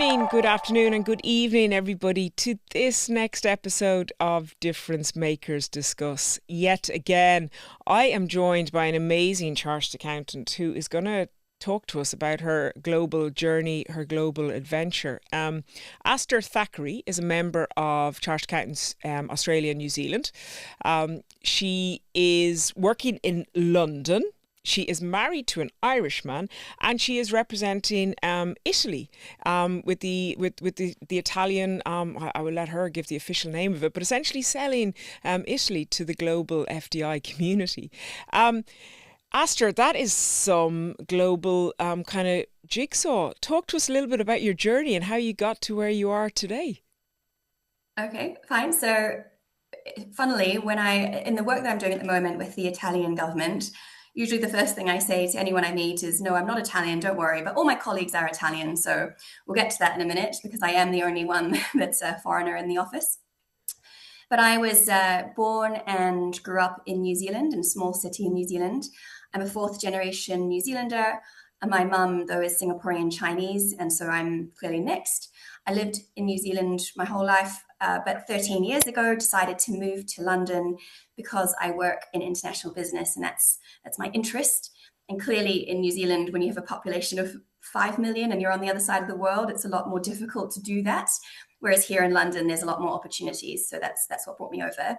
morning, good afternoon, and good evening, everybody, to this next episode of Difference Makers Discuss. Yet again, I am joined by an amazing chartered accountant who is going to talk to us about her global journey, her global adventure. Aster Thackery is a member of Chartered Accountants Australia and New Zealand. She is working in London. She is married to an Irishman, and she is representing Italy with the Italian. I will let her give the official name of it, but essentially selling Italy to the global FDI community. Aster, that is some global kind of jigsaw. Talk to us a little bit about your journey and how you got to where you are today. Okay, fine. So, funnily, in the work that I'm doing at the moment with the Italian government, usually the first thing I say to anyone I meet is, no, I'm not Italian, don't worry, but all my colleagues are Italian. So we'll get to that in a minute because I am the only one that's a foreigner in the office. But I was born and grew up in New Zealand, in a small city in New Zealand. I'm a fourth generation New Zealander. And my mum, though, is Singaporean Chinese, and so I'm clearly mixed. I lived in New Zealand my whole life, but 13 years ago decided to move to London because I work in international business, and that's my interest. And clearly in New Zealand, when you have a population of 5 million and you're on the other side of the world, it's a lot more difficult to do that. Whereas here in London, there's a lot more opportunities. So that's what brought me over.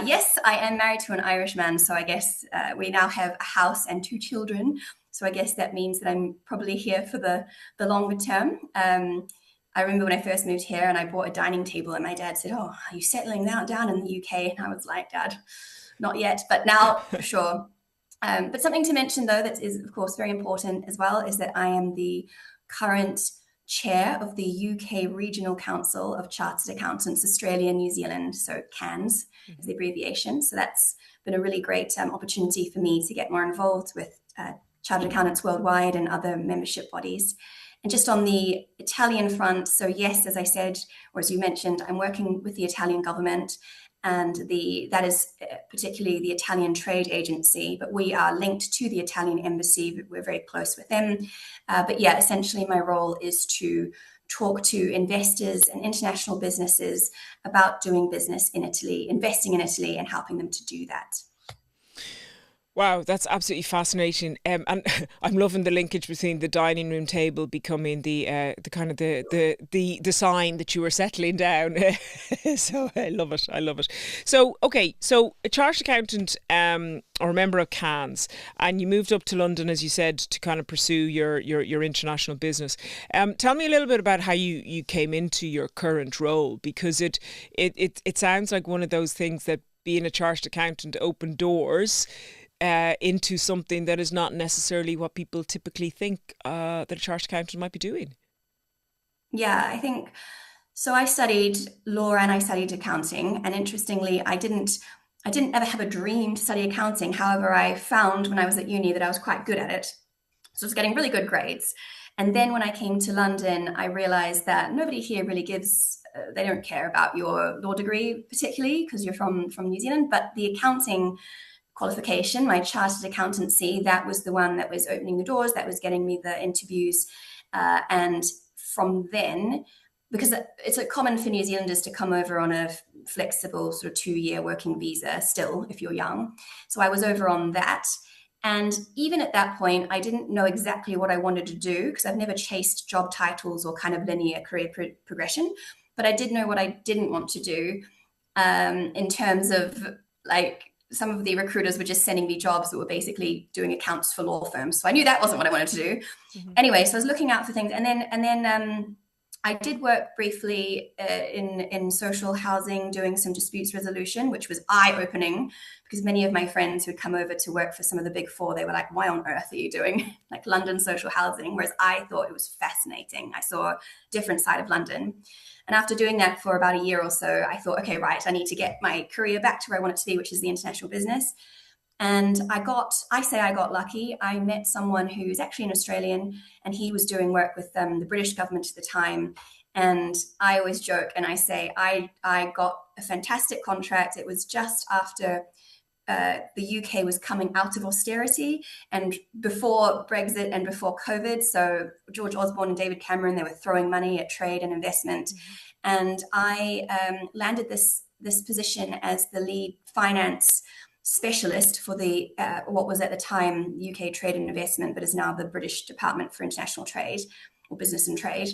Yes, I am married to an Irishman. So I guess we now have a house and 2 children. So I guess that means that I'm probably here for the longer term. I remember when I first moved here and I bought a dining table and my dad said, "Oh, are you settling down in the UK?" And I was like, "Dad, not yet, but now for sure." But something to mention, though, that is, of course, very important as well, is that I am the current chair of the UK Regional Council of Chartered Accountants Australia and New Zealand, so CANS is the abbreviation. So that's been a really great opportunity for me to get more involved with chartered accountants worldwide and other membership bodies. And just on the Italian front, so yes, as I said, or as you mentioned, I'm working with the Italian government, and that is particularly the Italian Trade Agency, but we are linked to the Italian Embassy. We're very close with them. But yeah, essentially my role is to talk to investors and international businesses about doing business in Italy, investing in Italy, and helping them to do that. Wow, that's absolutely fascinating, and I'm loving the linkage between the dining room table becoming the kind of the sign that you were settling down. So I love it. I love it. So okay, so a chartered accountant or a member of CANS, and you moved up to London, as you said, to kind of pursue your international business. Tell me a little bit about how you came into your current role, because it sounds like one of those things that being a chartered accountant opened doors into something that is not necessarily what people typically think that a chartered accountant might be doing. Yeah, I think so. I studied law and I studied accounting, and interestingly, I didn't ever have a dream to study accounting. However, I found when I was at uni that I was quite good at it. So I was getting really good grades. And then when I came to London, I realized that nobody here really they don't care about your law degree particularly because you're from New Zealand, but the accounting qualification, my chartered accountancy, that was the one that was opening the doors, that was getting me the interviews. And from then, because it's common for New Zealanders to come over on a flexible sort of 2-year working visa still, if you're young. So I was over on that. And even at that point, I didn't know exactly what I wanted to do because I've never chased job titles or kind of linear career progression. But I did know what I didn't want to do in terms of like some of the recruiters were just sending me jobs that were basically doing accounts for law firms. So I knew that wasn't what I wanted to do. Mm-hmm. Anyway, so I was looking out for things. And then I did work briefly in social housing, doing some disputes resolution, which was eye-opening because many of my friends who'd come over to work for some of the big four, they were like, "Why on earth are you doing like London social housing?" Whereas I thought it was fascinating. I saw a different side of London. And after doing that for about a year or so, I thought, okay, right, I need to get my career back to where I want it to be, which is the international business. And I got lucky. I met someone who's actually an Australian, and he was doing work with the British government at the time. And I always joke and I say, I got a fantastic contract. It was just after the UK was coming out of austerity and before Brexit and before COVID. So George Osborne and David Cameron, they were throwing money at trade and investment. And I landed this position as the lead finance specialist for the what was at the time UK Trade and Investment, but is now the British Department for International Trade or Business and Trade.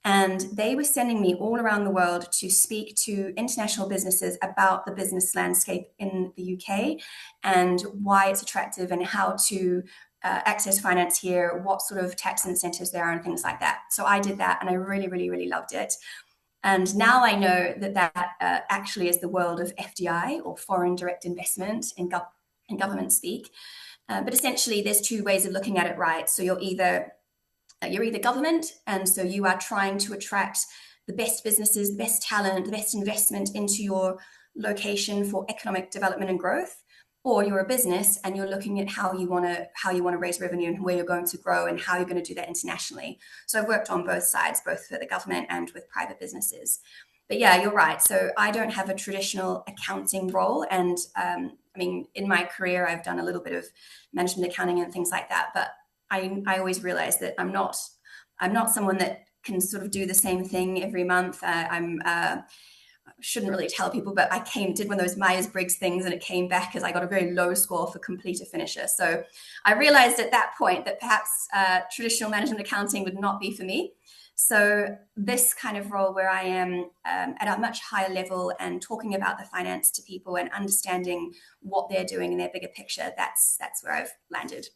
And they were sending me all around the world to speak to international businesses about the business landscape in the UK and why it's attractive and how to access finance here, what sort of tax incentives there are and things like that. So I did that and I really, really, really loved it. And now I know that actually is the world of FDI or foreign direct investment in government speak. But essentially there's two ways of looking at it, right? So you're either government, and so you are trying to attract the best businesses, the best talent, the best investment into your location for economic development and growth, or you're a business and you're looking at how you want to raise revenue and where you're going to grow and how you're going to do that internationally. So I've worked on both sides, both for the government and with private businesses. But yeah, you're right. So I don't have a traditional accounting role, and I mean, in my career, I've done a little bit of management accounting and things like that, but I always realize that I'm not someone that can sort of do the same thing every month. I shouldn't really tell people, but I did one of those Myers-Briggs things and it came back as I got a very low score for completer finisher. So I realized at that point that perhaps traditional management accounting would not be for me. So this kind of role where I am at a much higher level and talking about the finance to people and understanding what they're doing in their bigger picture, that's where I've landed.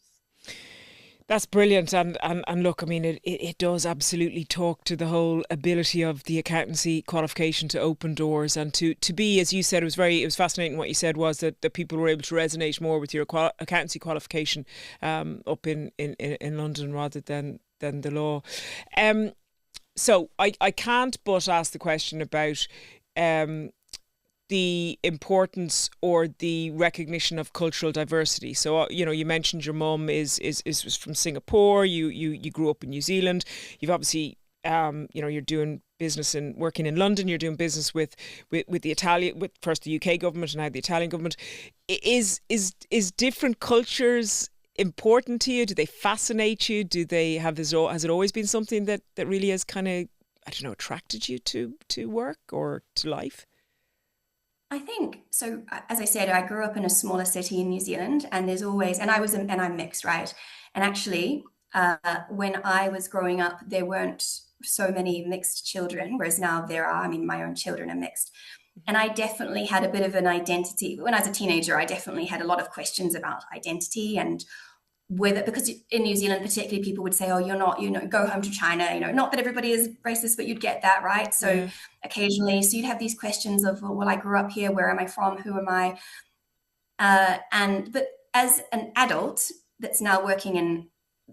That's brilliant. And look, I mean, it does absolutely talk to the whole ability of the accountancy qualification to open doors and to be, as you said, it was fascinating what you said was that people were able to resonate more with your accountancy qualification up in London rather than the law. So I can't but ask the question about the importance or the recognition of cultural diversity. So, you mentioned your mum is from Singapore. You grew up in New Zealand. You've obviously, you're doing business and working in London. You're doing business with first the UK government and now the Italian government. Is different cultures important to you? Do they fascinate you? Has it always been something that really has kind of, I don't know, attracted you to work or to life? I think so. As I said, I grew up in a smaller city in New Zealand, and I'm mixed, right? And actually, when I was growing up, there weren't so many mixed children, whereas now there are. I mean, my own children are mixed. And I definitely had a bit of an identity. When I was a teenager, I definitely had a lot of questions about identity and whether, because in New Zealand particularly, people would say, oh, you're not, go home to China, not that everybody is racist, but you'd get that, right? So occasionally, so you'd have these questions of, well, I grew up here, where am I from, who am I? But as an adult that's now working in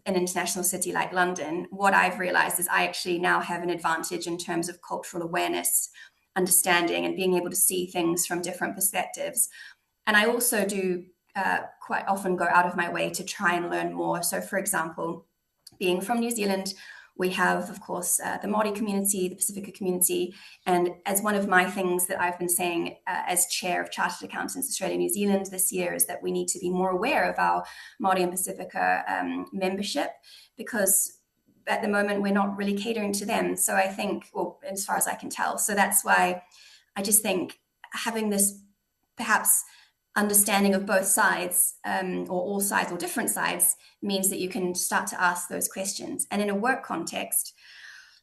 an international city like London, what I've realized is I actually now have an advantage in terms of cultural awareness, understanding, and being able to see things from different perspectives. And I also do quite often go out of my way to try and learn more. So, for example, being from New Zealand, we have, of course, the Māori community, the Pacifica community. And as one of my things that I've been saying as chair of Chartered Accountants Australia New Zealand this year is that we need to be more aware of our Māori and Pacifica membership, because at the moment we're not really catering to them. So I think, well, as far as I can tell. So that's why I just think having this perhaps understanding of both sides, or all sides or different sides, means that you can start to ask those questions. And in a work context,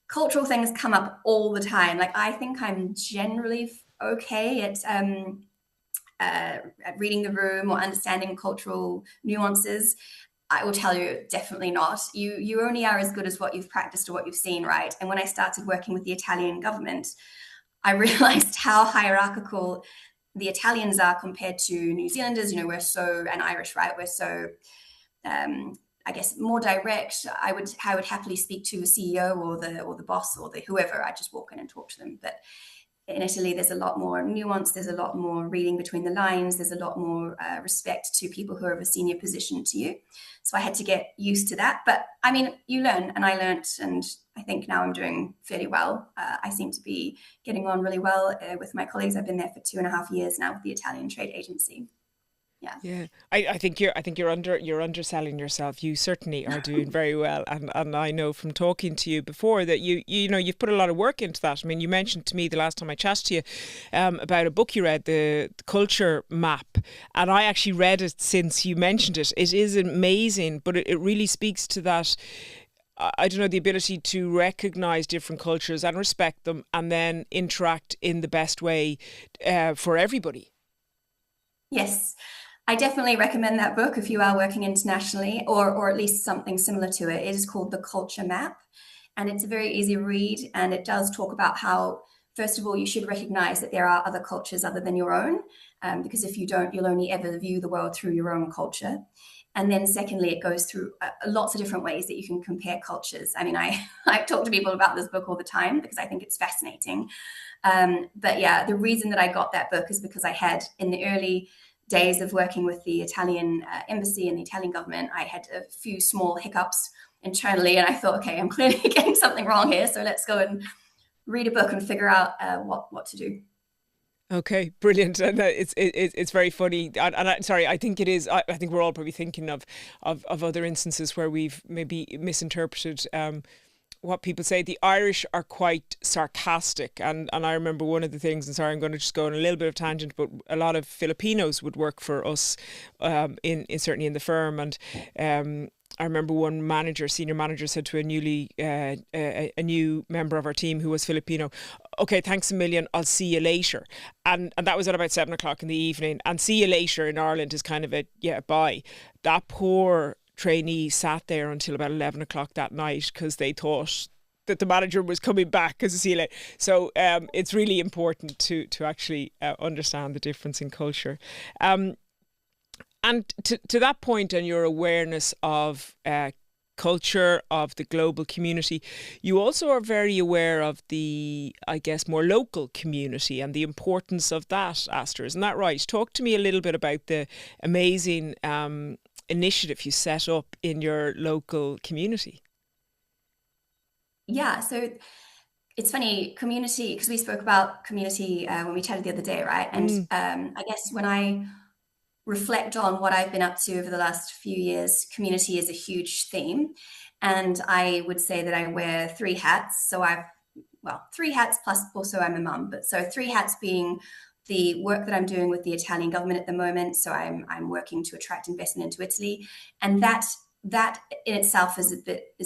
cultural things come up all the time. Like, I think I'm generally okay at reading the room or understanding cultural nuances. I will tell you, definitely not. You only are as good as what you've practiced or what you've seen, right? And when I started working with the Italian government, I realized how hierarchical the Italians are compared to New Zealanders. We're so, and Irish, right? We're so, I guess, more direct. I would happily speak to the CEO or the boss or the whoever. I just walk in and talk to them. But in Italy, there's a lot more nuance. There's a lot more reading between the lines. There's a lot more respect to people who are of a senior position to you. So I had to get used to that. But I mean, you learn, and I learned, and I think now I'm doing fairly well. I seem to be getting on really well with my colleagues. I've been there for 2.5 years now with the Italian Trade Agency. Yeah. Yeah, I think you're underselling yourself. You certainly are doing very well, and I know from talking to you before that you know you've put a lot of work into that. I mean, you mentioned to me the last time I chatted to you about a book you read, the Culture Map, and I actually read it since you mentioned it. It is amazing, but it really speaks to that. I don't know, the ability to recognize different cultures and respect them, and then interact in the best way for everybody. Yes, I definitely recommend that book if you are working internationally, or at least something similar to it. It is called The Culture Map, and it's a very easy read, and it does talk about how, first of all, you should recognize that there are other cultures other than your own, because if you don't, you'll only ever view the world through your own culture. And then secondly, it goes through lots of different ways that you can compare cultures. I mean, I talk to people about this book all the time because I think it's fascinating. But yeah, the reason that I got that book is because I had, in the early days of working with the Italian embassy and the Italian government, I had a few small hiccups internally, and I thought, okay, I'm clearly getting something wrong here, so let's go and read a book and figure out what to do. Okay, brilliant, and it's very funny. Sorry, I think it is. I think we're all probably thinking of other instances where we've maybe misinterpreted what people say. The Irish are quite sarcastic, and I remember one of the things. And sorry, I'm going to just go on a little bit of tangent, but a lot of Filipinos would work for us, in certainly in the firm, and I remember one manager, senior manager, said to a new member of our team who was Filipino, "Okay, thanks a million. I'll see you later." And that was at about 7 o'clock in the evening. And see you later in Ireland is kind of a yeah, bye. That poor trainee sat there until about 11 o'clock that night because they thought that the manager was coming back because see you later. So it's really important to actually understand the difference in culture. And to that point, and your awareness of culture, of the global community, you also are very aware of the, I guess, more local community and the importance of that, Aster. Isn't that right? Talk to me a little bit about the amazing initiative you set up in your local community. Yeah, so it's funny, community, because we spoke about community when we chatted the other day, right? And Mm, I guess when I reflect on what I've been up to over the last few years, community is a huge theme. And I would say that I wear three hats. So well, three hats plus also I'm a mum. But so three hats being the work that I'm doing with the Italian government at the moment. So I'm working to attract investment into Italy. And that in itself is a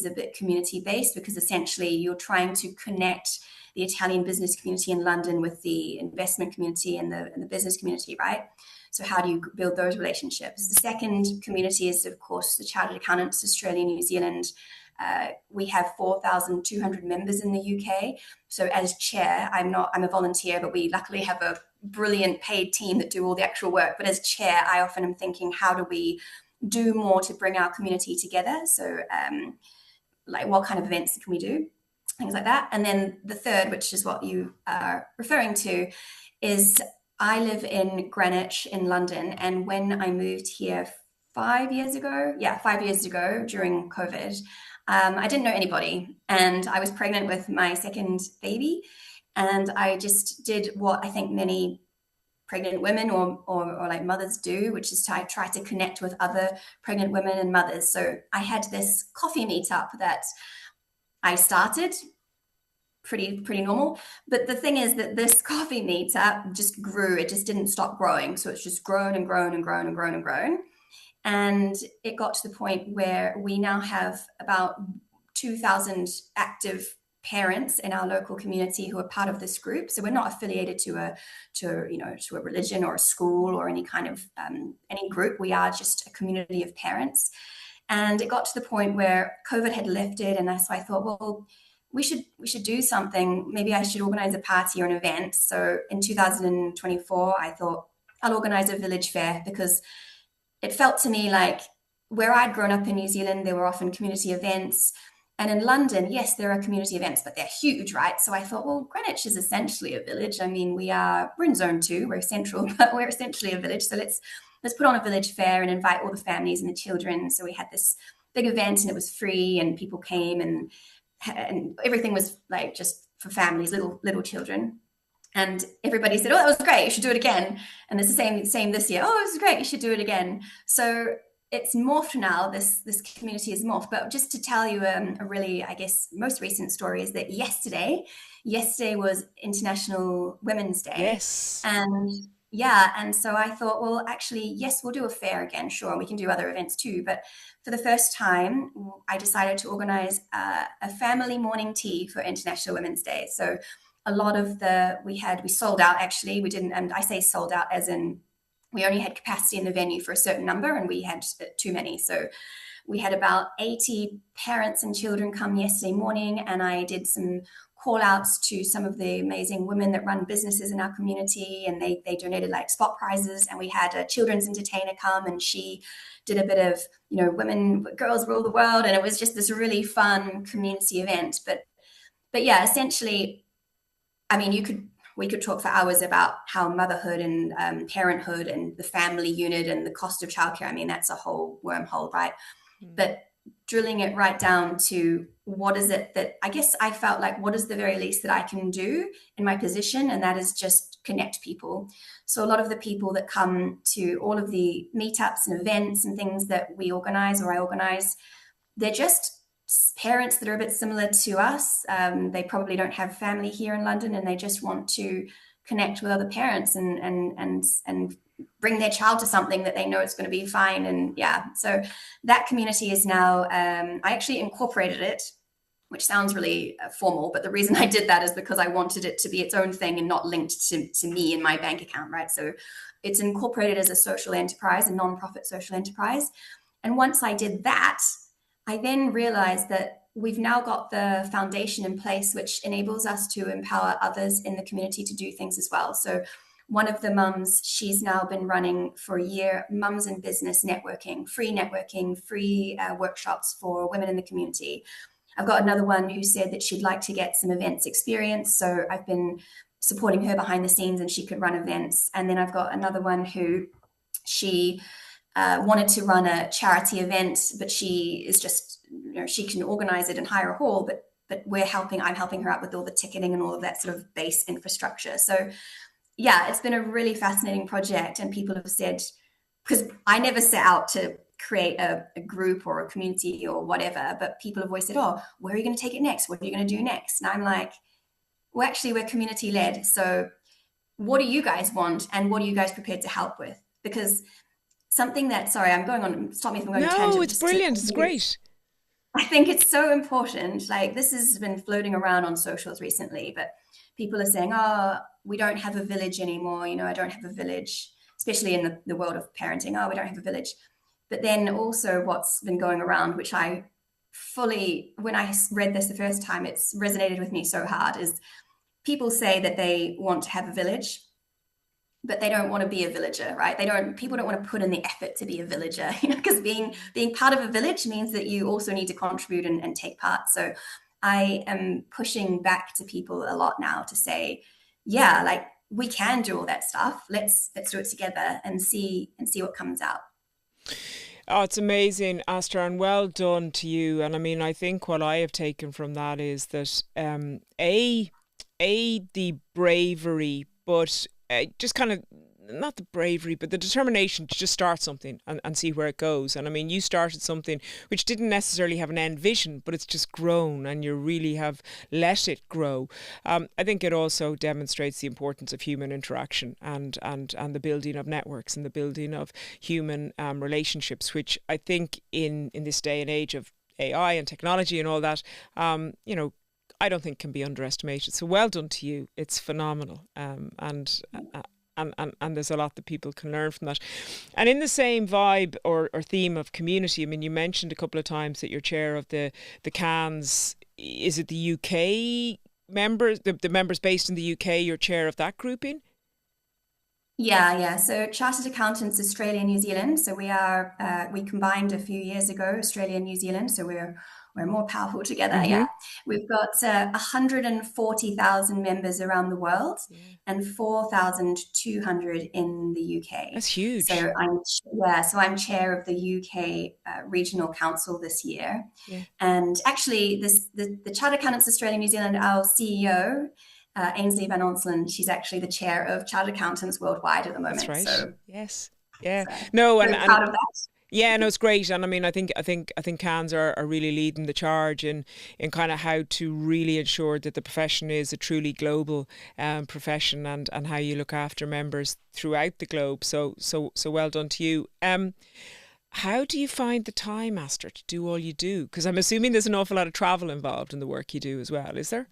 bit community based, because essentially you're trying to connect the Italian business community in London with the investment community and the business community, right? So how do you build those relationships? The second community is, of course, the Chartered Accountants Australia, New Zealand. We have 4,200 members in the UK. So as chair, I'm a volunteer, but we luckily have a brilliant paid team that do all the actual work. But as chair, I often am thinking, how do we do more to bring our community together? So like what kind of events can we do? Things like that. And then the third, which is what you are referring to, is I live in Greenwich in London. And when I moved here 5 years ago, yeah, 5 years ago during COVID, I didn't know anybody. And I was pregnant with my second baby. And I just did what I think many pregnant women or like mothers do, which is to try to connect with other pregnant women and mothers. So I had this coffee meetup that I started, pretty normal. But the thing is that this coffee meetup just grew. It just didn't stop growing. So it's just grown and grown and grown and grown and grown. And it got to the point where we now have about 2,000 active parents in our local community who are part of this group. So we're not affiliated to a religion or a school or any kind of any group. We are just a community of parents. And it got to the point where COVID had lifted, and so I thought, well, we should do something. Maybe I should organize a party or an event. So in 2024, I thought I'll organize a village fair, because it felt to me like where I'd grown up in New Zealand, there were often community events. And in London, yes, there are community events, but they're huge, right? So I thought, well, Greenwich is essentially a village. I mean, we're in zone 2, we're central, but we're essentially a village. So let's put on a village fair and invite all the families and the children. So we had this big event, and it was free, and people came, and everything was like just for families, little children. And everybody said, "Oh, that was great. You should do it again." And it's the same this year. "Oh, it was great. You should do it again." So it's morphed now. This community is morphed. But just to tell you a really, I guess, most recent story is that yesterday was International Women's Day, Yes. and yeah, and so I thought, well, actually, yes, we'll do a fair again. Sure, we can do other events too. But for the first time, I decided to organize a family morning tea for International Women's Day. So a lot of we sold out. Actually, we didn't, and I say sold out as in we only had capacity in the venue for a certain number, and we had too many. So we had about 80 parents and children come yesterday morning, and I did some call outs to some of the amazing women that run businesses in our community, and they donated like spot prizes. And we had a children's entertainer come, and she did a bit of, women, girls rule the world, and it was just this really fun community event. But yeah, essentially, I mean, we could talk for hours about how motherhood and parenthood and the family unit and the cost of childcare. I mean, that's a whole wormhole, right? But drilling it right down to what is it that I guess I felt like, what is the very least that I can do in my position? And that is just connect people. So a lot of the people that come to all of the meetups and events and things that we organize or I organize, they're just parents that are a bit similar to us. They probably don't have family here in London, and they just want to connect with other parents and bring their child to something that they know it's going to be fine. And yeah, so that community is now. I actually incorporated it, which sounds really formal, but the reason I did that is because I wanted it to be its own thing and not linked to me and my bank account, right? So it's incorporated as a social enterprise, a nonprofit social enterprise. And once I did that, I then realized that we've now got the foundation in place, which enables us to empower others in the community to do things as well. So one of the mums, she's now been running for a year, Mums in Business networking, free workshops for women in the community. I've got another one who said that she'd like to get some events experience. So I've been supporting her behind the scenes and she could run events. And then I've got another one who she wanted to run a charity event, but she is just, she can organize it and hire a hall, but I'm helping her out with all the ticketing and all of that sort of base infrastructure. So yeah, it's been a really fascinating project. And people have said, because I never set out to create a group or a community or whatever, but people have always said, "Oh, where are you going to take it next? What are you going to do next?" And I'm like, well, actually, we're community led. So what do you guys want? And what are you guys prepared to help with? Because something that, sorry, I'm going on, stop me if I'm going on a No, tangent. it's brilliant. It's great. I think it's so important. Like, this has been floating around on socials recently, but people are saying, "Oh, we don't have a village anymore. I don't have a village," especially in the world of parenting. "Oh, we don't have a village." But then also what's been going around, which I fully, when I read this the first time, it's resonated with me so hard, is people say that they want to have a village, but they don't want to be a villager, right? People don't want to put in the effort to be a villager, because being part of a village means that you also need to contribute and take part. So I am pushing back to people a lot now to say, yeah, like, we can do all that stuff. Let's do it together and see what comes out. Oh, it's amazing, Aster, and well done to you. And I mean, I think what I have taken from that is that the bravery, but just kind of not the bravery, but the determination to just start something and see where it goes. And I mean, you started something which didn't necessarily have an end vision, but it's just grown, and you really have let it grow. I think it also demonstrates the importance of human interaction and the building of networks and the building of human relationships, which I think in this day and age of AI and technology and all that, I don't think can be underestimated. So well done to you. It's phenomenal. And there's a lot that people can learn from that. And in the same vibe or theme of community, I mean, you mentioned a couple of times that you're chair of the CANS. Is it the UK members, the members based in the UK, you're chair of that grouping? Yeah. So Chartered Accountants Australia and New Zealand. So we combined a few years ago, Australia and New Zealand. So we're more powerful together. Mm-hmm. Yeah, we've got 140,000 members around the world, Yeah. and 4,200 in the UK. That's huge. So I'm chair of the UK Regional Council this year. Yeah. And actually, the Chartered Accountants Australia and New Zealand, our CEO. Ainsley Van Onselen, she's actually the chair of Chartered Accountants Worldwide at the That's moment. right. So, Yes. Yeah. so No, very proud of that. yeah, no, it's great, and I mean, I think CANS are really leading the charge in kind of how to really ensure that the profession is a truly global profession, and how you look after members throughout the globe. So well done to you. How do you find the time, Aster, to do all you do? Because I'm assuming there's an awful lot of travel involved in the work you do as well, is there?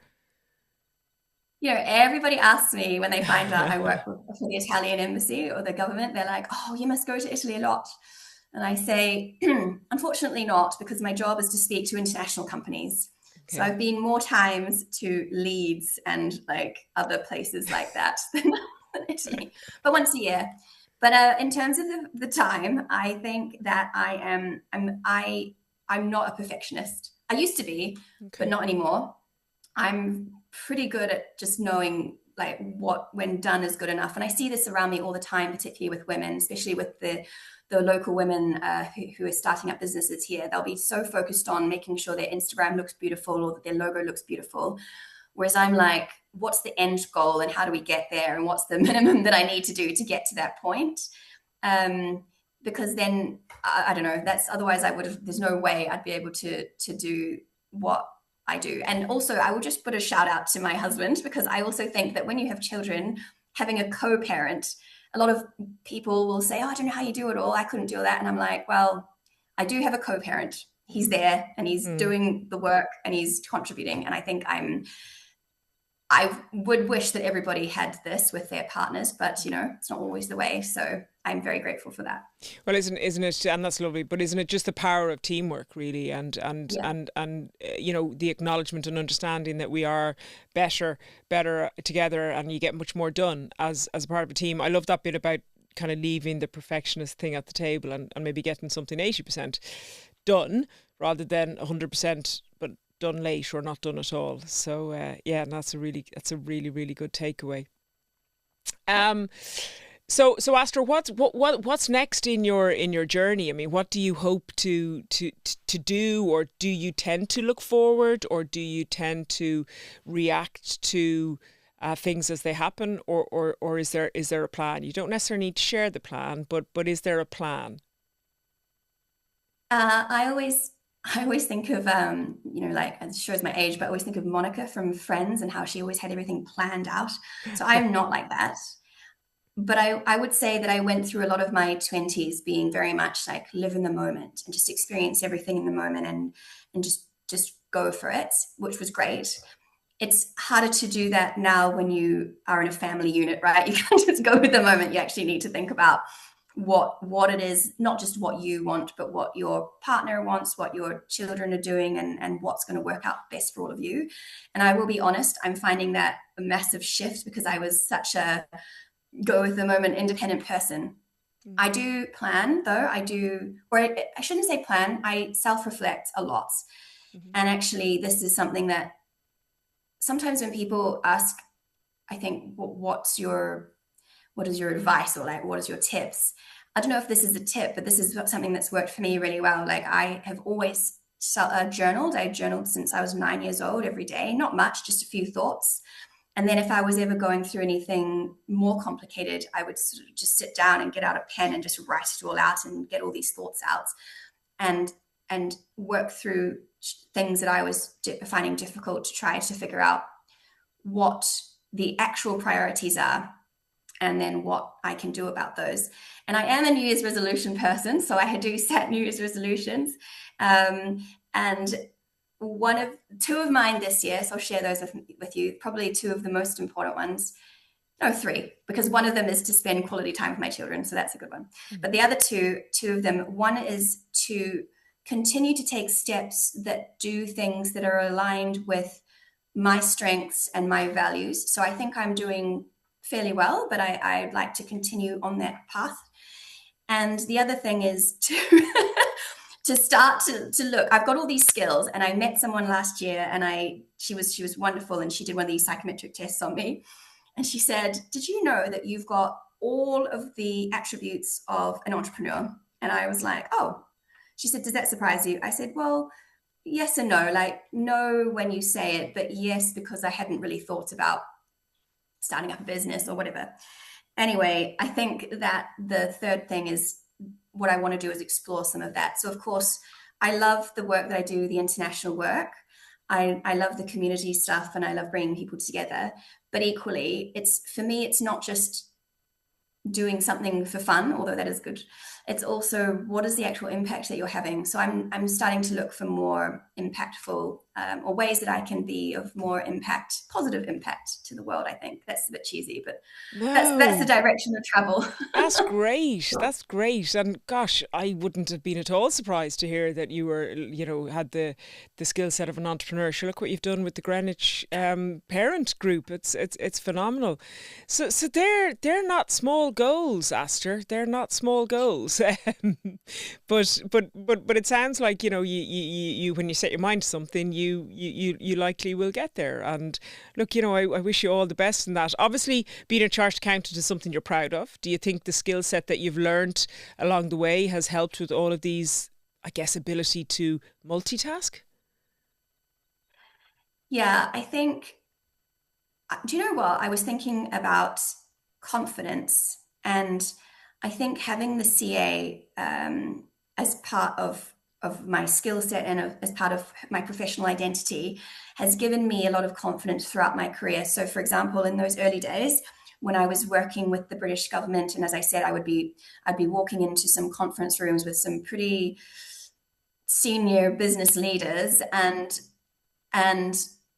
Everybody asks me when they find out I work for the Italian embassy or the government, they're like, oh, you must go to Italy a lot. And I say, unfortunately not, because my job is to speak to international companies. So Okay. I've been more times to Leeds and like other places like that than Italy, but once a year. But in terms of the time, I think that I'm not a perfectionist. I used to be, but Okay. not anymore. I'm pretty good at just knowing like what when done is good enough, and I see this around me all the time, particularly with women, especially with the local women who are starting up businesses here. They'll be so focused on making sure their Instagram looks beautiful or that their logo looks beautiful, whereas I'm like, what's the end goal and how do we get there, and what's the minimum that I need to do to get to that point. Because then I don't know, that's otherwise I would have, there's no way I'd be able to do what I do. And also, I will just put a shout out to my husband, because I also think that when you have children, having a co-parent, a lot of people will say, oh, I don't know how you do it all. I couldn't do that. And I'm like, well, I do have a co-parent. He's there and he's Mm. doing the work and he's contributing. And I think I would wish that everybody had this with their partners, but it's not always the way. So I'm very grateful for that. Well, isn't it? And that's lovely. But isn't it just the power of teamwork, really, Yeah. and the acknowledgement and understanding that we are better together, and you get much more done as a part of a team. I love that bit about kind of leaving the perfectionist thing at the table, and maybe getting something 80% done rather than 100%, but done late or not done at all. So yeah, and that's a really good takeaway. Um, so Aster, what's next in your journey? I mean, what do you hope to do, or do you tend to look forward, or do you tend to react to things as they happen, or is there a plan? You don't necessarily need to share the plan, but is there a plan? I always think of like, it shows my age, but I always think of Monica from Friends and how she always had everything planned out. So I'm not like that. But I would say that I went through a lot of my 20s being very much like live in the moment and just experience everything in the moment, and just go for it, which was great. It's harder to do that now when you are in a family unit, right? You can't just go with the moment. You actually need to think about what it is, not just what you want, but what your partner wants, what your children are doing, and what's going to work out best for all of you. And I will be honest, I'm finding that a massive shift, because I was such a go with the moment independent person. I do plan though. I shouldn't say plan, I self-reflect a lot. Mhm. And actually, this is something that sometimes when people ask, I think, what is your advice, or like, what is your tips? I don't know if this is a tip, but this is something that's worked for me really well. Like, I have always journaled. I journaled since I was 9 years old every day, not much, just a few thoughts. And then if I was ever going through anything more complicated, I would sort of just sit down and get out a pen and just write it all out and get all these thoughts out, and work through things that I was finding difficult, to try to figure out what the actual priorities are, and then what I can do about those. And I am a New Year's resolution person, so I do set New Year's resolutions. And two of mine this year, so I'll share those with you, probably two of the most important ones. No, three, because one of them is to spend quality time with my children, so that's a good one. But the other two of them, one is to continue to take steps that do things that are aligned with my strengths and my values. So I think I'm doing fairly well, but I'd like to continue on that path. And the other thing is to to start to look. I've got all these skills, and I met someone last year, and she was wonderful, and she did one of these psychometric tests on me, and she said, "Did you know that you've got all of the attributes of an entrepreneur?" And I was like, "Oh." She said, "Does that surprise you?" I said, "Well, yes and no. Like, no when you say it, but yes, because I hadn't really thought about starting up a business or whatever. Anyway, I think that the third thing is what I want to do is explore some of that. So, of course, I love the work that I do, the international work. I love the community stuff and I love bringing people together. But equally, it's for me, it's not just doing something for fun, although that is good. It's also what is the actual impact that you're having. So I'm starting to look for more impactful or ways that I can be of more impact, positive impact to the world. I think that's a bit cheesy, but that's the No. direction of travel. That's great. That's great. And gosh, I wouldn't have been at all surprised to hear that you were, had the skill set of an entrepreneur. Sure, look what you've done with the Greenwich parent group. It's phenomenal. So they're not small goals, Aster. They're not small goals. But it sounds like you when you set your mind to something, you likely will get there. And look, I wish you all the best in that. Obviously, being a chartered accountant is something you're proud of. Do you think the skill set that you've learned along the way has helped with all of these, I guess, ability to multitask? Yeah, I think, do you know what? I was thinking about confidence, and I think having the CA as part of my skill set and as part of my professional identity has given me a lot of confidence throughout my career. So, for example, in those early days, when I was working with the British government, and as I said, I'd be walking into some conference rooms with some pretty senior business leaders, and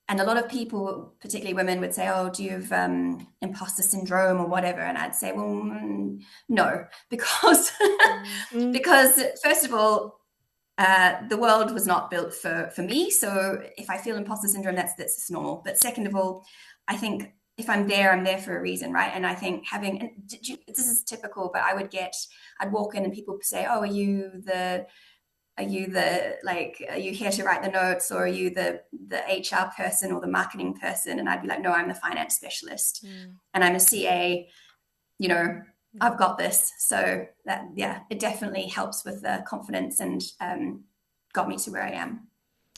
and a lot of people, particularly women, would say, "Oh, do you have imposter syndrome or whatever?" And I'd say, "Well, no," because Mm. because first of all, the world was not built for me. So if I feel imposter syndrome, that's just normal. But second of all, I think if I'm there for a reason, right? And I think this is typical, but I'd walk in and people would say, "Oh, are you here to write the notes, or are you the HR person or the marketing person?" And I'd be like, "No, I'm the finance specialist and I'm a CA, I've got this." So that, yeah, it definitely helps with the confidence and got me to where I am.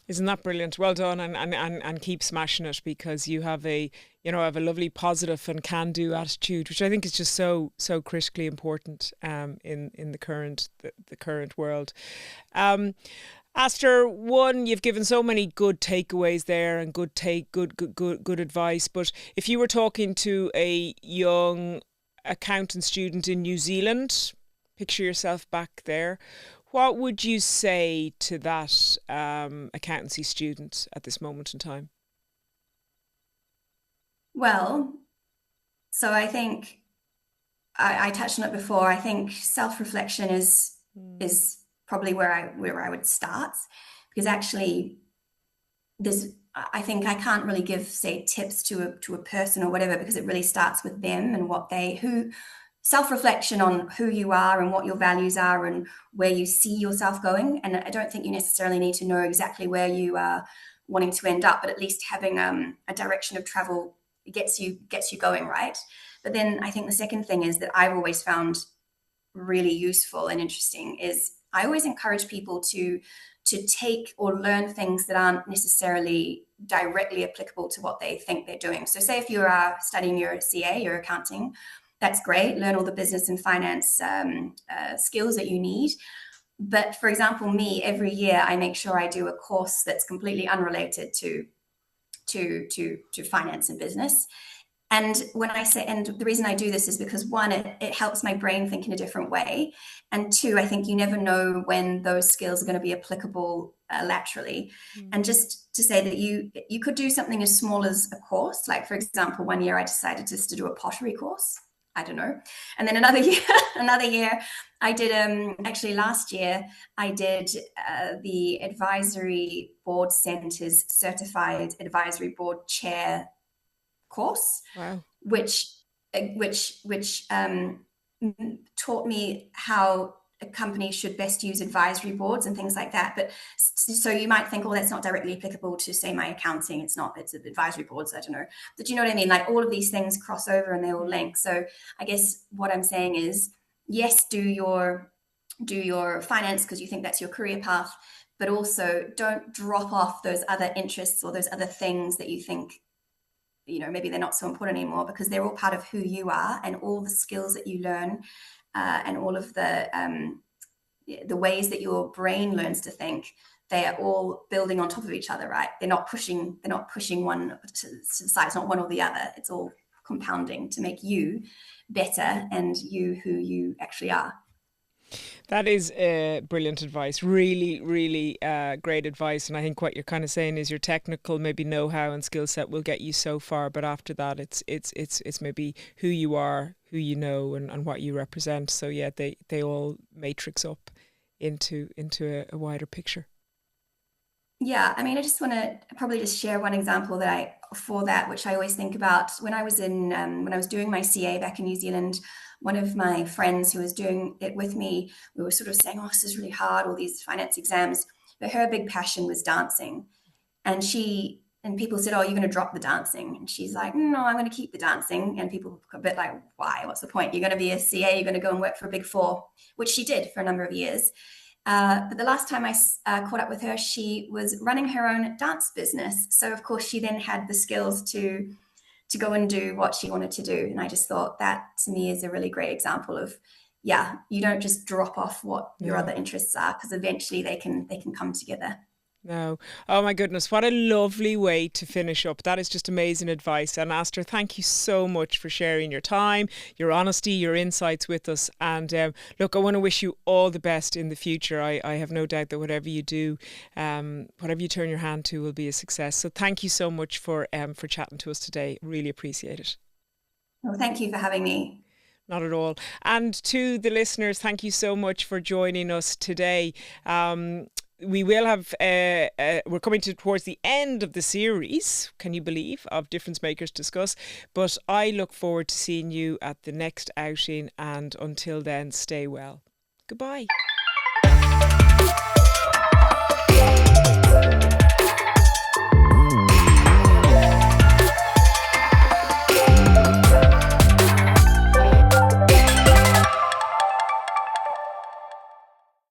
Isn't that brilliant? Well done, and keep smashing it, because you have a lovely positive and can do attitude, which I think is just so critically important in the current world. Aster, one, you've given so many good takeaways there and good advice. But if you were talking to a young accountant student in New Zealand, picture yourself back there, what would you say to that accountancy student at this moment in time? Well, so I think I touched on it before. I think self-reflection is probably where I would start, because actually there's I think I can't really give, say, tips to a person or whatever, because it really starts with them and who self-reflection on who you are and what your values are and where you see yourself going. And I don't think you necessarily need to know exactly where you are wanting to end up, but at least having a direction of travel gets you going, right? But then I think the second thing is that I've always found really useful and interesting is I always encourage people to take or learn things that aren't necessarily directly applicable to what they think they're doing. So say if you are studying your CA, your accounting, that's great. Learn all the business and finance skills that you need. But for example, me, every year I make sure I do a course that's completely unrelated to finance and business. And the reason I do this is because one, it helps my brain think in a different way. And two, I think you never know when those skills are going to be applicable laterally. And just to say that you could do something as small as a course. Like, for example, one year I decided just to do a pottery course. I don't know. And then another year I did, actually last year, I did the Advisory Board Centre's Certified Advisory Board Chair course. Wow. which taught me how a company should best use advisory boards and things like that. But so you might think, oh, that's not directly applicable to, say, my accounting. It's advisory boards. I don't know. But you know what I mean? Like, all of these things cross over and they all link. So I guess what I'm saying is, yes, do your finance because you think that's your career path, but also don't drop off those other interests or those other things that you think maybe they're not so important anymore, because they're all part of who you are, and all the skills that you learn, and all of the ways that your brain learns to think, they are all building on top of each other, right? They're not pushing one to the side. It's not one or the other. It's all compounding to make you better and you who you actually are. That is brilliant advice. Really, really great advice. And I think what you're kind of saying is your technical maybe know-how and skill set will get you so far, but after that, it's maybe who you are, who you know, and what you represent. So yeah, they all matrix up into a wider picture. Yeah, I mean, I just want to probably just share one example which I always think about. When I was doing my CA back in New Zealand, one of my friends who was doing it with me, we were sort of saying, "Oh, this is really hard, all these finance exams." But her big passion was dancing, and people said, "Oh, you're going to drop the dancing," and she's like, "No, I'm going to keep the dancing." And people were a bit like, "Why? What's the point? You're going to be a CA, you're going to go and work for a big four," which she did for a number of years. But the last time I caught up with her, she was running her own dance business. So of course she then had the skills to go and do what she wanted to do. And I just thought that to me is a really great example of, yeah, you don't just drop off what your other interests are, because eventually they can come together. No. Oh my goodness, what a lovely way to finish up. That is just amazing advice. And Aster, thank you so much for sharing your time, your honesty, your insights with us. And look, I want to wish you all the best in the future. I have no doubt that whatever you do, whatever you turn your hand to will be a success. So thank you so much for chatting to us today. Really appreciate it. Well, thank you for having me. Not at all. And to the listeners, thank you so much for joining us today. We will have, we're coming towards the end of the series, can you believe, of Difference Makers Discuss. But I look forward to seeing you at the next outing. And until then, stay well. Goodbye.